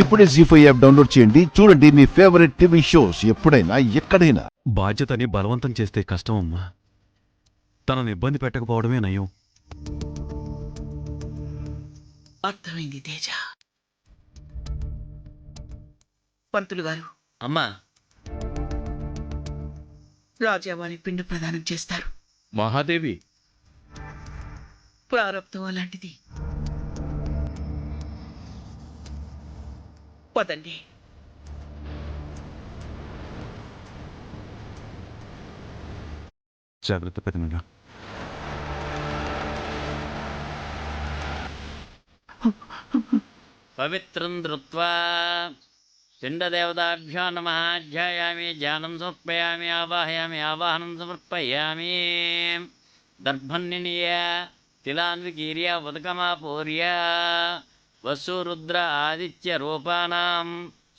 ఇప్పుడే జీ5 app download చేయండి. చూడండి మీ ఫేవరెట్ టీవీ షోస్ ఎప్పుడైనా ఎక్కడైనా. బాధ్యతని బలవంతం చేస్తే కష్టం అమ్మా. తనని ఇబ్బంది పెట్టకపోవడమే నయం. అర్థమైంది తేజ. పంతులు గారు, అమ్మా, రాజావాణి పిండ ప్రదానం చేస్తారు. మహాదేవి, ప్రారంభం అలాంటిది. పదండి. జాగ్రత్త పెదనాన్న. పవిత్రం ధృత్వా పిండదేవతాభ్యో నమః. ధ్యాయామి, ధ్యానం సమర్పయామి, ఆవాహయామి, ఆవాహనం సమర్పయామి. దర్భన్నియ తిలాన్వికీర్య ఉదకమాపూర్య వసురుద్ర ఆదిత్య రూపానాం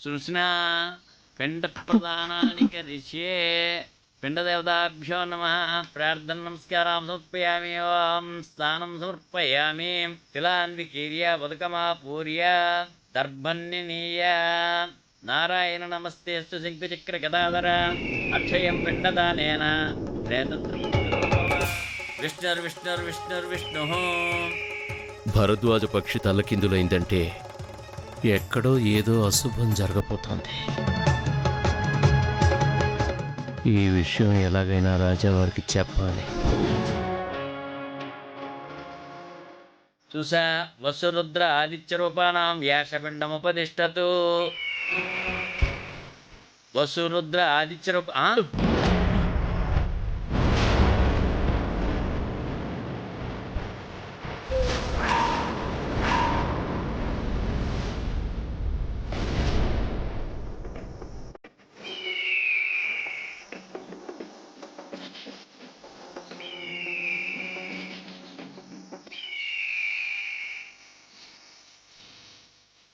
సృష్నా పిండ ప్రదానాని కరిష్యే. పిండదేవతాభ్యో నమః. ప్రార్థన నమస్కారం సమర్పయామి. ఓం స్నానం సమర్పయామి. తిలాన్వికీర్య ఉదకమాపూర్య దర్భన్నియ నారాయణ నమస్తేస్తు శంకుచక్ర గదాధర అక్షయం పిండదానేన విష్ణుర్విష్ణుర్విష్ణుర్విష్ణు. భరద్వాజ పక్షి తల్లకిందులైందంటే ఎక్కడో ఏదో అశుభం జరగబోతోంది. ఈ విషయం ఎలాగైనా రాజావారికి చెప్పాలి. సుసా వసురుద్ర ఆదిత్య రూపానాం వ్యాసపిండముపదిష్టతు. వసురుద్ర ఆదిత్య రూప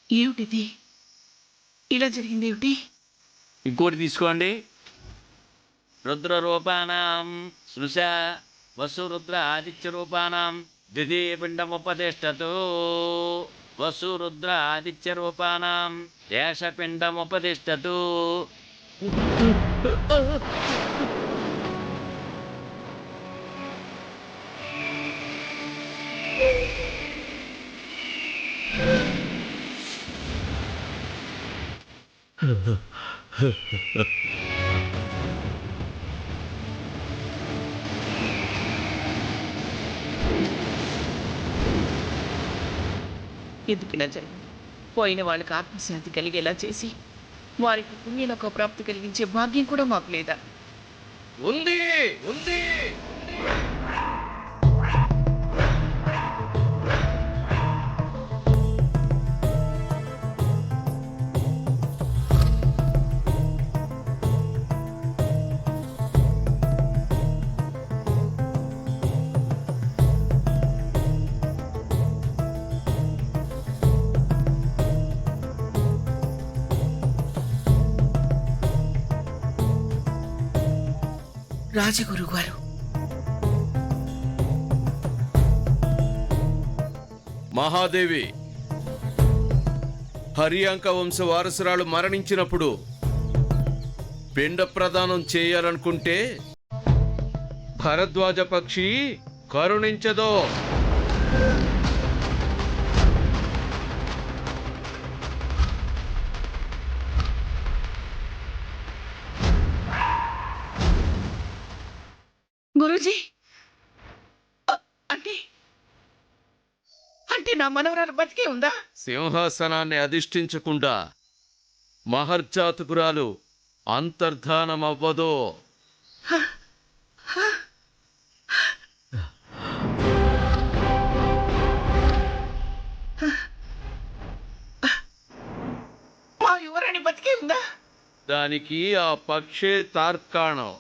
ఏమిటిది? ఇలా జరిగిందేమిటి? ఇంకోటి తీసుకోండి. రుద్రరూపానాం సృశ వసురుద్ర ఆదిత్య రూపానాం ద్వితీయపిండముపతిష్టతు. వసురుద్ర ఆదిత్య రూపానాం దేశపిండముపతిష్టతు. ఎందుకిలా జరిగింది? పోయిన వాళ్ళకి ఆత్మశాంతి కలిగేలా చేసి వారికి పుణ్యలోక ప్రాప్తి కలిగించే భాగ్యం కూడా మాకు లేదా? ఉంది ఉంది. రాజగురు గారు, మహాదేవి, హరియాంక వంశ వారసురాలు మరణించినప్పుడు పిండ ప్రదానం చేయాలనుకుంటే భరద్వాజ పక్షి కరుణించదో. గురూజీ, అంటే అంటే నా మనవరాలు బతికే ఉందా? సింహాసనాన్ని అధిష్ఠించకుండా మహర్జాతకురాలు అంతర్ధానమవ్వదో. మా యువరాణి బతికే ఉందా? దానికి ఆ పక్షే తార్కాణం.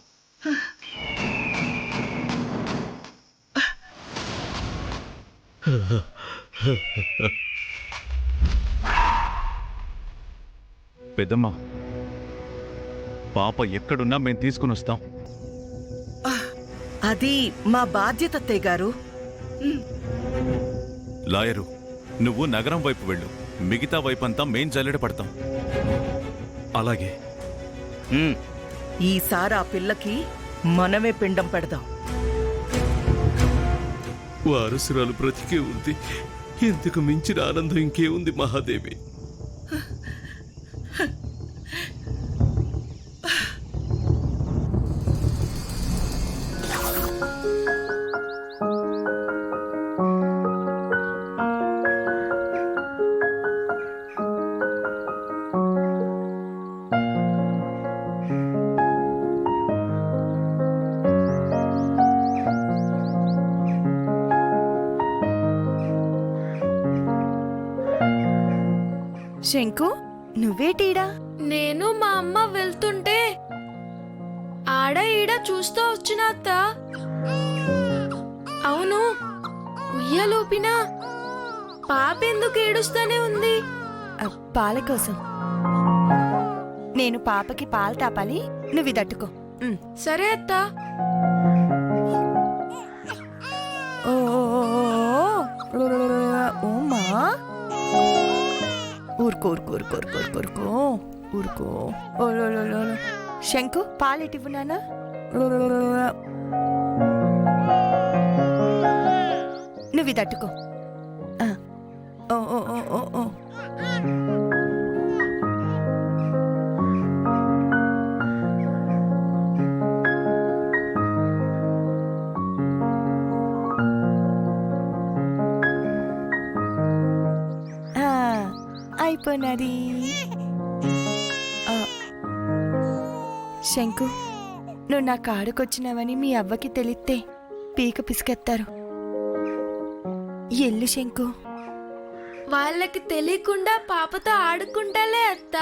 పెద్దమ్మ, పాప ఎక్కడున్నా మేము తీసుకుని వస్తాం. అది మా బాధ్యత అత్తయ్య గారు. లాయరు, నువ్వు నగరం వైపు వెళ్ళు. మిగతా వైపంతా మేం జల్లెడ పడతాం. అలాగే ఈసారి ఆ పిల్లకి మనమే పిండం పెడదాం. వారసురాలు బ్రతికే ఉంది. ఇంతకు మించిన ఆనందం ఇంకేముంది మహాదేవి? శంకు, నువ్వేటీడా? నేను మా అమ్మ వెళ్తుంటే ఆడ ఈడ చూస్తూ వచ్చిన అత్త. అవును, ఉయ్యలోపినా పాప ఎందుకు ఏడుస్తానే ఉంది? పాల కోసం. నేను పాపకి పాలు తాపాలి, నువ్వు తట్టుకో. సరే అత్త. ఓమా, ఊరుకో ఊరుకో ఊరుకో ఊరుకో ఊరుకో ఊరుకో. శంకు, పాలెటివ్వు నాన్న. నువ్వు తట్టుకో. ఓ ఓ ఓ ఓ ఓ. అయిపోయినది. శంకు, నువ్వు నా కాడుకొచ్చినావని మీ అవ్వకి తెలిస్తే పీక పిసికెత్తారు. ఎల్లు శంకు. వాళ్ళకి తెలియకుండా పాపతో ఆడుకుంటాలే అత్త.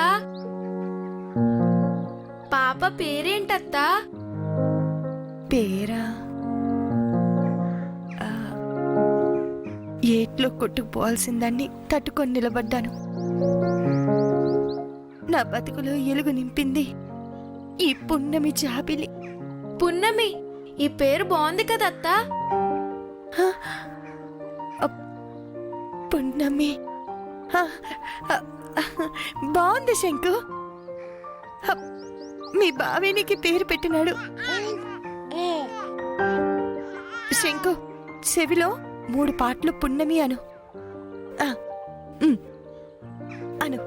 పాప పేరేంటత్తా? పేరా? ఏట్లో కొట్టుకుపోవాల్సిందాన్ని తట్టుకొని నిలబడ్డాను. నా బతుకులో ఎలుగు నింపింది ఈ పున్నమి జాబిలి. పున్నమి, ఈ పేరు బాగుంది కదత్తా. పున్నమి బాగుంది శంకు. మీ బావేనికి పేరు పెట్టినాడు. శంకు, చెవిలో 3 పాటలు పున్నమి అను. అను.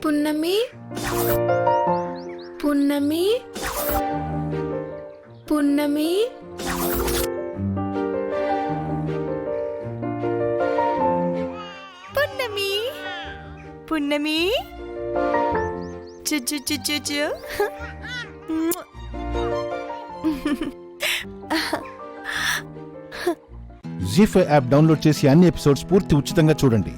పున్నమి, పున్నమి, పున్నమి. పున్నమి, పున్నమి. చుచ్చు చుచ్చు చు. జీ5 యాప్ డౌన్లోడ్ చేసి అన్ని ఎపిసోడ్స్ పూర్తి ఉచితంగా చూడండి.